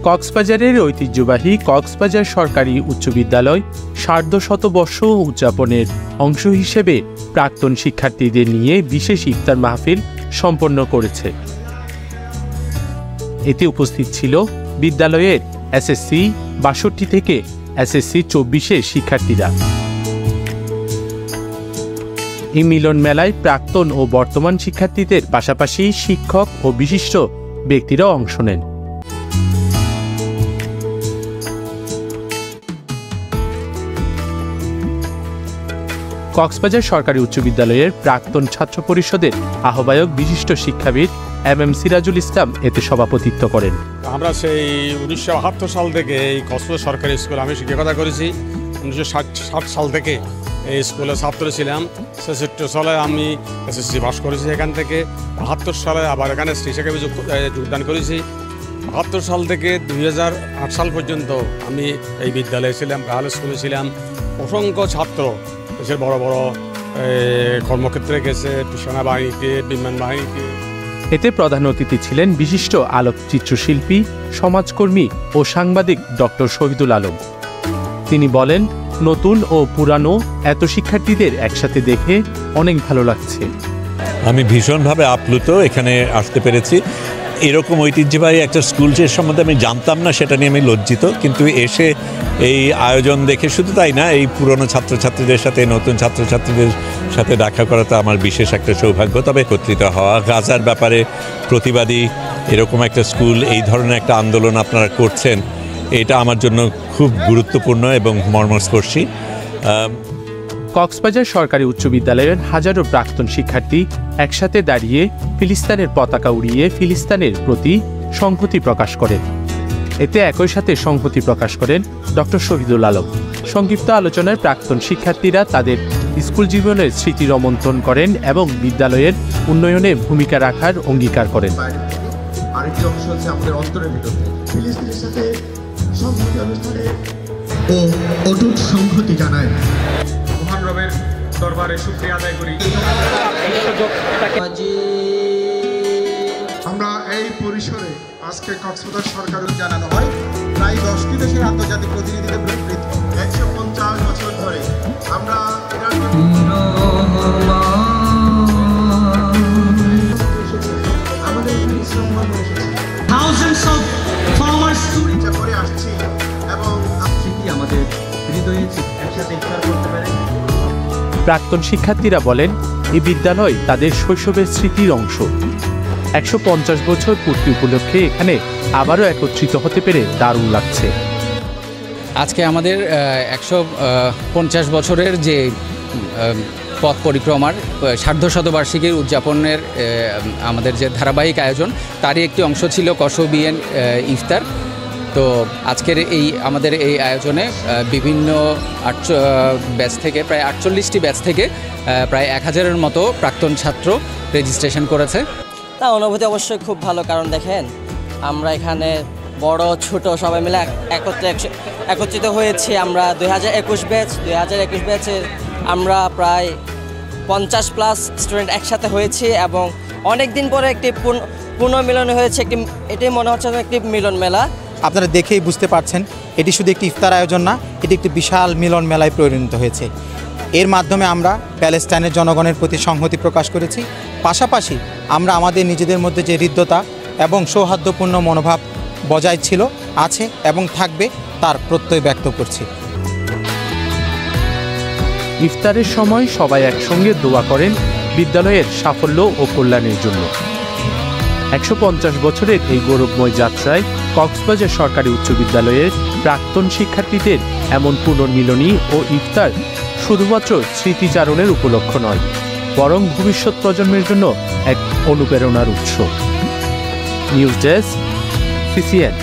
কক্সবাজারের ঐতিহ্যবাহী কক্সবাজার সরকারি উচ্চ বিদ্যালয় সার্ধশতবর্ষ উদযাপনের অংশ হিসেবে প্রাক্তন শিক্ষার্থীদের নিয়ে বিশেষ ইফতার মাহফিল সম্পন্ন করেছে। এতে উপস্থিত ছিল বিদ্যালয়ের এসএসসি ৬২ থেকে এসএসসি ২৪-এর শিক্ষার্থীরা। এই মিলন মেলায় প্রাক্তন ও বর্তমান শিক্ষার্থীদের পাশাপাশি শিক্ষক ও বিশিষ্ট ব্যক্তিরাও অংশ নেন। কক্সবাজার সরকারি উচ্চ বিদ্যালয়ের প্রাক্তন ছাত্র পরিষদের আহ্বায়ক বিশিষ্ট শিক্ষাবিদ MM সিরাজুল ইসলাম এতে সভাপতিত্ব করেন। আমরা সেই 1978 সাল থেকে এই কক্সবাজার সরকারি স্কুলে আমি শিক্ষকতা করেছি। 1960 সাল থেকে এই স্কুলে ছাত্র ছিলাম। 66 সালে আমি SSC পাস করেছি। এখান থেকে 72 সালে আবার এখানে হিসেবে যোগদান করেছি। 72 সাল থেকে 2008 সাল পর্যন্ত আমি এই বিদ্যালয়ে ছিলাম, গার্লস স্কুলে ছিলাম। অসংখ্য ছাত্র দেশের বড় বড় কর্মক্ষেত্রে গেছে, সেনাবাহিনীতে, বিমান বাহিনীতে। এতে প্রধান অতিথি ছিলেন বিশিষ্ট আলোকচিত্রশিল্পী, সমাজকর্মী ও সাংবাদিক ডক্টর শহীদুল আলম। তিনি বলেন, নতুন ও পুরানো এত শিক্ষার্থীদের একসাথে দেখে অনেক ভালো লাগছে। আমি ভীষণভাবে আপ্লুত এখানে আসতে পেরেছি। এরকম ঐতিহ্যবাহী একটা স্কুল যে সম্বন্ধে আমি জানতাম না, সেটা নিয়ে আমি লজ্জিত। কিন্তু এসে এই আয়োজন দেখে, শুধু তাই না, এই পুরনো ছাত্রছাত্রীদের সাথে নতুন ছাত্রছাত্রীদের সাথে দেখা করাটা আমার বিশেষ একটা সৌভাগ্য। তবে একত্রিত হওয়া, গাজার ব্যাপারে প্রতিবাদী এরকম একটা স্কুল, এই ধরনের একটা আন্দোলন আপনারা করছেন, এটা আমার জন্য খুব গুরুত্বপূর্ণ এবং মর্মস্পর্শী। কক্সবাজার সরকারি উচ্চ বিদ্যালয়ের হাজারো প্রাক্তন শিক্ষার্থী একসাথে দাঁড়িয়ে ফিলিস্তিনের পতাকা উড়িয়ে ফিলিস্তিনের প্রতি সংহতি প্রকাশ করেন। এতে একই সাথে সংহতি প্রকাশ করেন ডক্টর শহীদুল আলম। সংক্ষিপ্ত আলোচনায় প্রাক্তন শিক্ষার্থীরা তাদের স্কুল জীবনের স্মৃতি রোমন্থন করেন এবং বিদ্যালয়ের উন্নয়নে ভূমিকা রাখার অঙ্গীকার করেন। আরেকটি অংশ হচ্ছে আমাদের অন্তরের ভিতরে ফিলিস্তিনের সাথে সংহতি অনুষ্ঠানে ও অটুট সংহতি জানায়। মহান রবের দরবারে শুকরিয়া আদায় করি। আমরা এই পরিসরে আজকে কক্সবাজার সরকারও জানানো হয় প্রায় 10টি দেশের আন্তর্জাতিক প্রতিনিধিদের 150 বছর ধরে আমরা আমাদের thousands of farmers করে আসছি এবং স্মৃতি আমাদের হৃদয়ে একসাথে ইফতার করতে পারে। প্রাক্তন শিক্ষার্থীরা বলেন, এই বিদ্যালয় তাদের শৈশবের স্মৃতির অংশ। 150 বছর পূর্তি উপলক্ষে এখানে আবারও একত্রিত হতে পেরে দারুণ লাগছে। আজকে আমাদের 150 বছরের যে পথ পরিক্রমার সার্ধশতবার্ষিকীর উদযাপনের আমাদের যে ধারাবাহিক আয়োজন, তারই একটি অংশ ছিল কসবিয়ান ইফতার। তো আজকের আমাদের এই আয়োজনে বিভিন্ন ব্যাচ থেকে প্রায় 48টি ব্যাচ থেকে প্রায় 1000-এর মতো প্রাক্তন ছাত্র রেজিস্ট্রেশন করেছে। তা অনুভূতি অবশ্যই খুব ভালো, কারণ দেখেন আমরা এখানে বড় ছোট সবাই মিলে একত্রিত হয়েছি। আমরা 2021 ব্যাচের আমরা প্রায় 50+ স্টুডেন্ট একসাথে হয়েছি এবং অনেক দিন পরে একটি পুনর্মিলন হয়েছে। এটাই মনে হচ্ছে একটি মিলন মেলা। আপনারা দেখেই বুঝতে পারছেন, এটি শুধু একটি ইফতার আয়োজন না, এটি একটি বিশাল মিলন মেলায় পরিণত হয়েছে। এর মাধ্যমে আমরা প্যালেস্টাইনের জনগণের প্রতি সংহতি প্রকাশ করেছি। পাশাপাশি আমরা আমাদের নিজেদের মধ্যে যে হৃদ্যতা এবং সৌহার্দ্যপূর্ণ মনোভাব বজায় ছিল, আছে এবং থাকবে, তার প্রত্যয় ব্যক্ত করছি। ইফতারের সময় সবাই একসঙ্গে দোয়া করেন বিদ্যালয়ের সাফল্য ও কল্যাণের জন্য। 150 বছরের এই গৌরবময় যাত্রায় কক্সবাজার সরকারি উচ্চ বিদ্যালয়ের প্রাক্তন শিক্ষার্থীদের এমন পুনর্মিলনী ও ইফতার শুধুমাত্র স্মৃতিচারণের উপলক্ষ নয়, বরং ভবিষ্যৎ প্রজন্মের জন্য এক অনুপ্রেরণার উৎস। News desk, CCN।